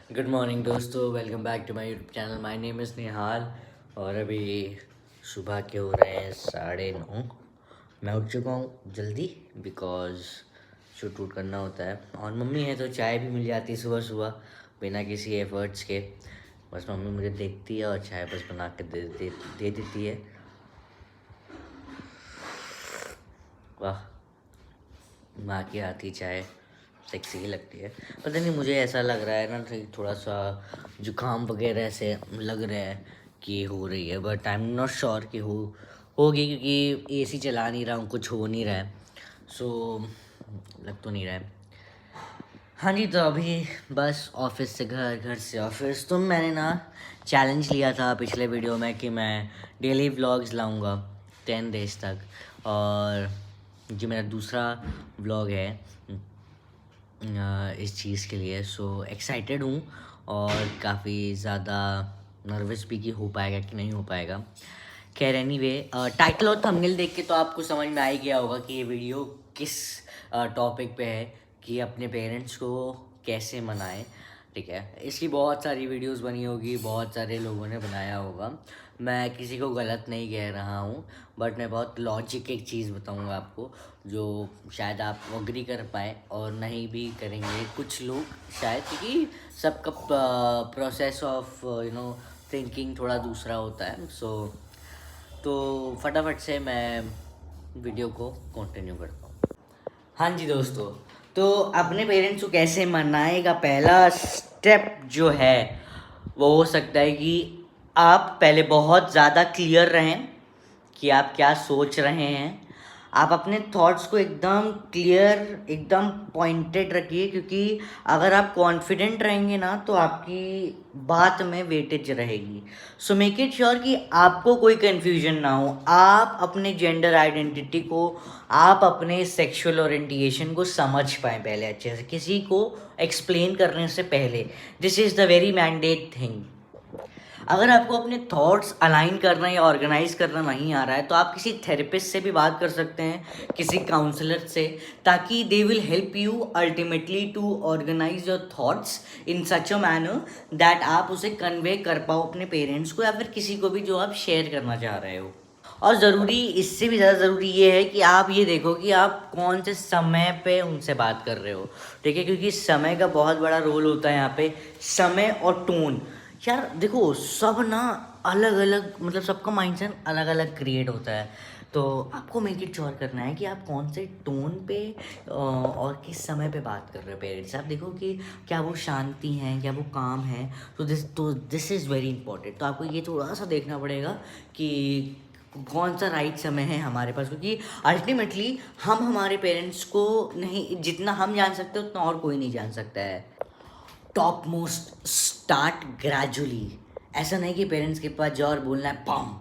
Good morning दोस्तों, welcome back to my YouTube channel. My name is Nihal और अभी सुबह के हो रहे हैं 9:30। मैं उठ चुका हूँ जल्दी बिकॉज़ शूट वूट करना होता है। और मम्मी है तो चाय भी मिल जाती है सुबह सुबह बिना किसी एफर्ट्स के। बस मम्मी मुझे देखती है और चाय बस बना के दे देती है। वाह, माँ की आती चाय सेक्सी ही लगती है। पता नहीं, मुझे ऐसा लग रहा है ना कि थोड़ा सा जुकाम वगैरह से लग रहा है कि हो रही है, but I am not sure कि होगी क्योंकि एसी चला नहीं रहा हूँ, कुछ हो नहीं रहा है। सो लग तो नहीं रहा है। हाँ जी, तो अभी बस ऑफिस से घर, घर से ऑफिस। तो मैंने ना चैलेंज लिया था पिछले वीडियो में कि मैं डेली व्लॉग्स लाऊंगा 10 डेज तक। और जो मेरा दूसरा व्लॉग है इस चीज़ के लिए, सो एक्साइटेड हूँ और काफ़ी ज़्यादा नर्वस भी कि हो पाएगा कि नहीं हो पाएगा। खैर एनीवे, टाइटल और थंबनेल देख के तो आपको समझ में आ ही गया होगा कि ये वीडियो किस टॉपिक पे है, कि अपने पेरेंट्स को कैसे मनाएं। ठीक है, इसकी बहुत सारी वीडियोस बनी होगी, बहुत सारे लोगों ने बनाया होगा। मैं किसी को गलत नहीं कह रहा हूँ, बट मैं बहुत लॉजिक एक चीज़ बताऊँगा आपको जो शायद आप अग्री कर पाए और नहीं भी करेंगे कुछ लोग शायद, क्योंकि सबका प्रोसेस ऑफ थिंकिंग थोड़ा दूसरा होता है। तो फटाफट से मैं वीडियो को कंटिन्यू करता हूँ। हाँ जी दोस्तों, तो अपने पेरेंट्स को कैसे मनाएगा, पहला स्टेप जो है वो हो सकता है कि आप पहले बहुत ज़्यादा क्लियर रहें कि आप क्या सोच रहे हैं। आप अपने थॉट्स को एकदम क्लियर, एकदम पॉइंटेड रखिए, क्योंकि अगर आप कॉन्फिडेंट रहेंगे ना तो आपकी बात में वेटेज रहेगी। सो मेक इट श्योर कि आपको कोई कन्फ्यूजन ना हो। आप अपने जेंडर आइडेंटिटी को, आप अपने सेक्सुअल ओरिएंटेशन को समझ पाएँ पहले अच्छे से, किसी को एक्सप्लेन करने से पहले। This is the very mandate thing. अगर आपको अपने थॉट्स अलाइन करना या ऑर्गेनाइज करना नहीं आ रहा है तो आप किसी थेरेपिस्ट से भी बात कर सकते हैं, किसी काउंसलर से, ताकि they will help you ultimately to organise your thoughts in such a manner that आप उसे कन्वे कर पाओ अपने पेरेंट्स को या फिर किसी को भी जो आप शेयर करना चाह रहे हो। और ज़रूरी, इससे भी ज़्यादा ज़रूरी ये है कि आप ये देखो कि आप कौन से समय पे उनसे बात कर रहे हो। ठीक है, क्योंकि समय का बहुत बड़ा रोल होता है यहाँ पे, समय और टोन। यार देखो, सब ना अलग अलग, मतलब सबका माइंडसेट अलग अलग क्रिएट होता है। तो आपको मेक इट श्योर करना है कि आप कौन से टोन पे और किस समय पे बात कर रहे हो पेरेंट्स से। आप देखो कि क्या वो शांति हैं, क्या वो काम है। तो दिस इज़ वेरी इंपॉर्टेंट। तो आपको ये थोड़ा सा देखना पड़ेगा कि कौन सा राइट समय है हमारे पास, क्योंकि अल्टीमेटली हम हमारे पेरेंट्स को नहीं, जितना हम जान सकते हैं उतना और कोई नहीं जान सकता है। Top most start gradually. ऐसा नहीं कि पेरेंट्स के पास जाओ और बोलना है पम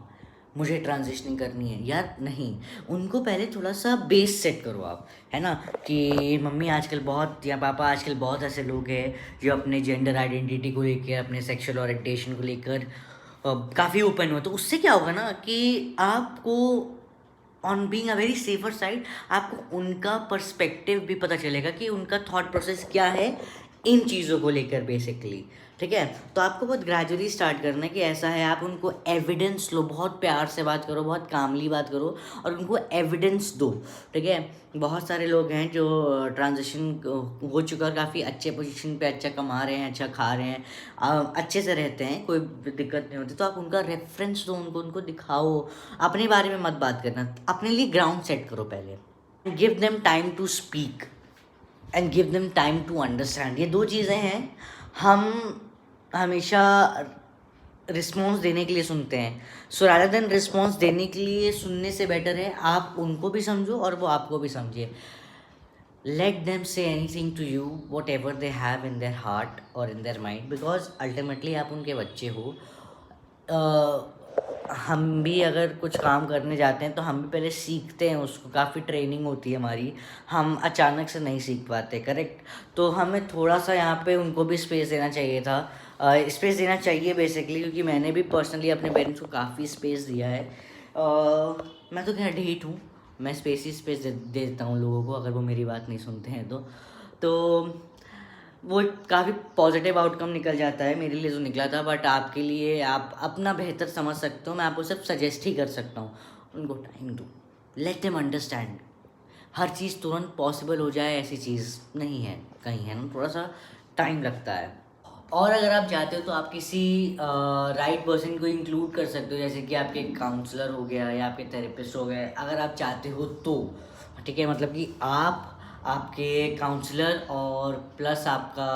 मुझे ट्रांजिशनिंग करनी है, यार नहीं। उनको पहले थोड़ा सा बेस सेट करो आप, है ना। कि मम्मी आजकल बहुत, या पापा आजकल बहुत ऐसे लोग हैं जो अपने जेंडर आइडेंटिटी को लेकर, अपने सेक्सुअल ओरिएंटेशन को लेकर काफ़ी ओपन हो। तो उससे क्या होगा ना कि आपको on being a very safer side, आपको उनका पर्सपेक्टिव भी पता चलेगा कि उनका थॉट प्रोसेस क्या है इन चीज़ों को लेकर बेसिकली। ठीक है, तो आपको बहुत ग्रेजुअली स्टार्ट करना है कि ऐसा है। आप उनको एविडेंस लो, बहुत प्यार से बात करो, बहुत कामली बात करो और उनको एविडेंस दो। ठीक है, बहुत सारे लोग हैं जो ट्रांजिशन हो चुका है, काफ़ी अच्छे पोजीशन पे, अच्छा कमा रहे हैं, अच्छा खा रहे हैं, अच्छे से रहते हैं, कोई दिक्कत नहीं होती। तो आप उनका रेफरेंस दो, उनको उनको दिखाओ। अपने बारे में मत बात करना, अपने लिए ग्राउंड सेट करो पहले। Give them time to speak and give them time to understand. ये दो चीज़ें हैं। हम हमेशा रिस्पॉन्स देने के लिए सुनते हैं। सो रादर देन रिस्पॉन्स देने के लिए सुनने से बेटर है आप उनको भी समझो और वो आपको भी समझे। Let them say anything to you, whatever they have in their heart or in their mind, because ultimately आप उनके बच्चे हो। हम भी अगर कुछ काम करने जाते हैं तो हम भी पहले सीखते हैं उसको, काफ़ी ट्रेनिंग होती है हमारी, हम अचानक से नहीं सीख पाते, करेक्ट। तो हमें थोड़ा सा यहाँ पे उनको भी स्पेस देना चाहिए था, स्पेस देना चाहिए बेसिकली, क्योंकि मैंने भी पर्सनली अपने पेरेंट्स को काफ़ी स्पेस दिया है। मैं तो खैर ढीठ हूँ, मैं स्पेस ही स्पेस दे देता हूँ लोगों को, अगर वो मेरी बात नहीं सुनते हैं तो वो काफ़ी पॉजिटिव आउटकम निकल जाता है, मेरे लिए तो निकला था, बट आपके लिए आप अपना बेहतर समझ सकते हो, मैं आपको सिर्फ सजेस्ट ही कर सकता हूँ। उनको टाइम दो, लेट देम अंडरस्टैंड। हर चीज़ तुरंत पॉसिबल हो जाए ऐसी चीज़ नहीं है कहीं, है ना, थोड़ा सा टाइम लगता है। और अगर आप चाहते हो तो आप किसी राइट पर्सन को इंक्लूड कर सकते हो, जैसे कि आपके काउंसलर हो गया या आपके थेरेपिस्ट हो गए, अगर आप चाहते हो तो, ठीक है। मतलब कि आप, आपके काउंसलर और प्लस आपका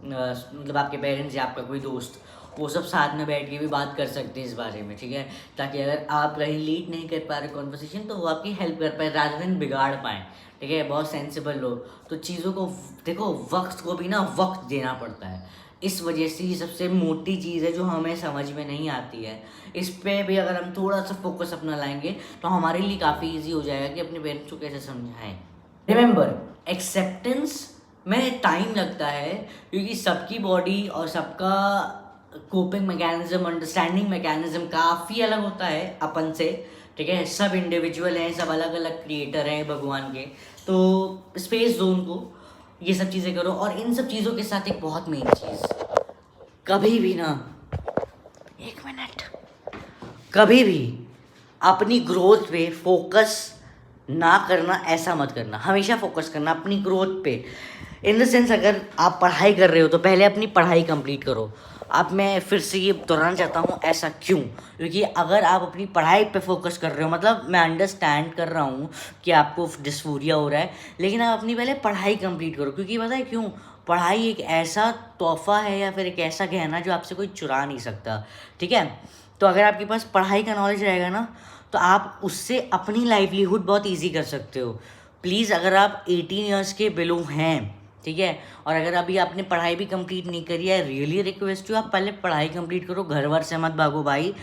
मतलब आपके पेरेंट्स या आपका कोई दोस्त, वो सब साथ में बैठ के भी बात कर सकते हैं इस बारे में, ठीक है। ताकि अगर आप कहीं लीड नहीं कर पा रहे कॉन्वर्सेशन तो वो आपकी हेल्प कर पाए रादर देन बिगाड़ पाएँ, ठीक है। बहुत सेंसिबल लोग तो चीज़ों को देखो, वक्त को भी ना वक्त देना पड़ता है। इस वजह से ये सबसे मोटी चीज़ है जो हमें समझ में नहीं आती है। इस पे भी अगर हम थोड़ा सा फोकस अपना लाएंगे तो हमारे लिए काफ़ी इजी हो जाएगा कि अपने पेरेंट्स को कैसे समझाएं। रिमेंबर, एक्सेप्टेंस में टाइम लगता है क्योंकि सबकी बॉडी और सबका कोपिंग मैकेनिज्म, अंडरस्टैंडिंग मैकेनिज्म काफ़ी अलग होता है अपन से, ठीक है। सब इंडिविजुअल हैं, सब अलग अलग क्रिएटर हैं भगवान के, तो स्पेस दो उनको, ये सब चीज़ें करो। और इन सब चीज़ों के साथ एक बहुत मेन चीज़, कभी भी ना, एक मिनट, कभी भी अपनी ग्रोथ पे फोकस ना करना, ऐसा मत करना। हमेशा फोकस करना अपनी ग्रोथ पे, इन द सेंस अगर आप पढ़ाई कर रहे हो तो पहले अपनी पढ़ाई कंप्लीट करो। अब मैं फिर से ये दोहराना चाहता हूँ, ऐसा क्यों? क्योंकि अगर आप अपनी पढ़ाई पे फोकस कर रहे हो, मतलब मैं अंडरस्टैंड कर रहा हूँ कि आपको डिस्फोरिया हो रहा है, लेकिन आप अपनी पहले पढ़ाई कंप्लीट करो। क्योंकि पता है क्यों? पढ़ाई एक ऐसा तोहफा है या फिर एक ऐसा गहना जो आपसे कोई चुरा नहीं सकता, ठीक है। तो अगर आपके पास पढ़ाई का नॉलेज रहेगा ना तो आप उससे अपनी लाइवलीहुड बहुत ईजी कर सकते हो। प्लीज़, अगर आप 18 ईयर्स के बिलो हैं, ठीक है, और अगर अभी आपने पढ़ाई भी कंप्लीट नहीं करी है, रियली रिक्वेस्ट यू, आप पहले पढ़ाई कंप्लीट करो। घर वर से मत भागो भाई,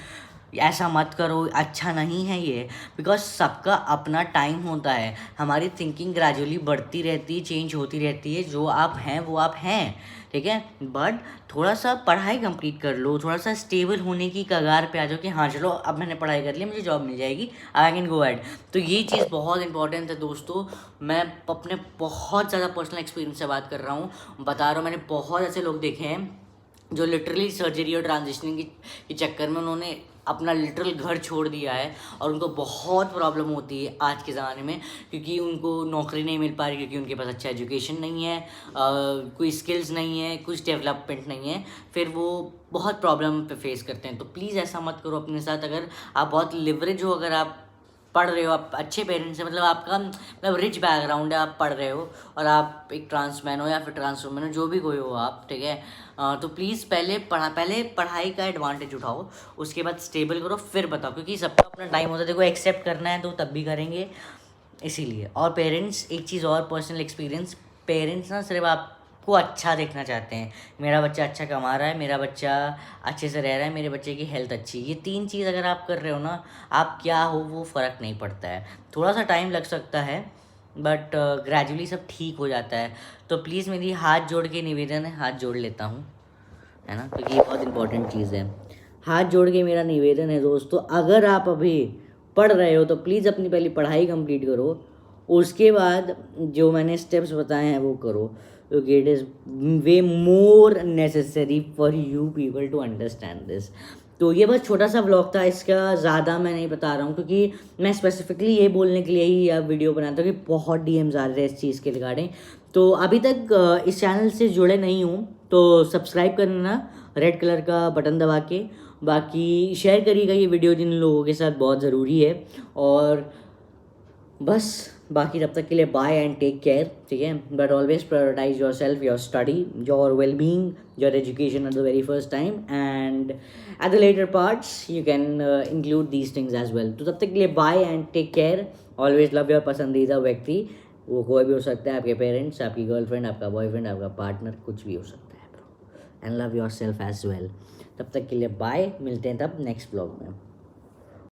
ऐसा मत करो, अच्छा नहीं है ये। बिकॉज सबका अपना टाइम होता है, हमारी थिंकिंग ग्रेजुअली बढ़ती रहती है, चेंज होती रहती है। जो आप हैं वो आप हैं, ठीक है। बट थोड़ा सा पढ़ाई कंप्लीट कर लो, थोड़ा सा स्टेबल होने की कगार पे आ जाओ कि हाँ चलो अब मैंने पढ़ाई कर ली, मुझे जॉब मिल जाएगी, आई कैन गो एड। तो ये चीज़ बहुत इंपॉर्टेंट है दोस्तों। मैं अपने बहुत ज़्यादा पर्सनल एक्सपीरियंस से बात कर रहा हूँ, बता रहा हूँ। मैंने बहुत ऐसे लोग देखे हैं जो लिटरली सर्जरी और ट्रांजिशनिंग के चक्कर में उन्होंने अपना लिटरल घर छोड़ दिया है, और उनको बहुत प्रॉब्लम होती है आज के ज़माने में, क्योंकि उनको नौकरी नहीं मिल पा रही, क्योंकि उनके पास अच्छा एजुकेशन नहीं है, कोई स्किल्स नहीं है, कुछ डेवलपमेंट नहीं है, फिर वो बहुत प्रॉब्लम पे फेस करते हैं। तो प्लीज़ ऐसा मत करो अपने साथ। अगर आप बहुत लिवरेज हो, अगर आप पढ़ रहे हो, आप अच्छे पेरेंट्स से, मतलब आपका मतलब रिच बैकग्राउंड है, आप पढ़ रहे हो और आप एक ट्रांसमैन हो या फिर ट्रांस वुमेन हो, जो भी कोई हो आप, ठीक है, तो प्लीज़ पहले पढ़ाई का एडवांटेज उठाओ, उसके बाद स्टेबल करो, फिर बताओ। क्योंकि सबका अपना टाइम होता है, देखो एक्सेप्ट करना है तो तब भी करेंगे, इसीलिए। और पेरेंट्स, एक चीज़ और पर्सनल एक्सपीरियंस, पेरेंट्स ना सिर्फ आपको अच्छा देखना चाहते हैं, मेरा बच्चा अच्छा कमा रहा है, मेरा बच्चा अच्छे से रह रहा है, मेरे बच्चे की हेल्थ अच्छी, ये 3 चीज़ अगर आप कर रहे हो ना, आप क्या हो वो फ़र्क नहीं पड़ता है। थोड़ा सा टाइम लग सकता है बट ग्रेजुअली सब ठीक हो जाता है। तो प्लीज़ मेरी हाथ जोड़ के निवेदन है, हाथ जोड़ लेता हूँ, है ना, क्योंकि ये बहुत इंपॉर्टेंट चीज़ है। हाथ जोड़ के मेरा निवेदन है दोस्तों, अगर आप अभी पढ़ रहे हो तो प्लीज़ अपनी पहली पढ़ाई कंप्लीट करो, उसके बाद जो मैंने स्टेप्स बताए हैं वो करो, क्योंकि it is way more necessary for you people to understand this. तो ये बस छोटा सा व्लॉग था, इसका ज़्यादा मैं नहीं बता रहा हूँ, क्योंकि मैं स्पेसिफिकली ये बोलने के लिए ही अब वीडियो बनाता हूँ कि बहुत डीएम्स आ रहे हैं इस चीज़ के रिगार्डिंग। तो अभी तक इस चैनल से जुड़े नहीं हूँ तो सब्सक्राइब करना, रेड कलर का बटन दबा के। बाकी शेयर करिएगा ये वीडियो जिन लोगों के साथ बहुत ज़रूरी है। और बस बाकी तब तक के लिए बाय एंड टेक केयर, ठीक है। But always prioritize yourself, your study, your well being, your education at the very first time, and at the latter parts you can include these things as well. तो तब तक के लिए bye and take care. Always love your पसंदीदा व्यक्ति, वो कोई भी हो सकता है, आपके पेरेंट्स, आपकी गर्लफ्रेंड, आपका बॉयफ्रेंड, आपका पार्टनर, कुछ भी हो सकता है bro. And love yourself as well. तब तक के लिए बाय, मिलते हैं तब नेक्स्ट ब्लॉग में।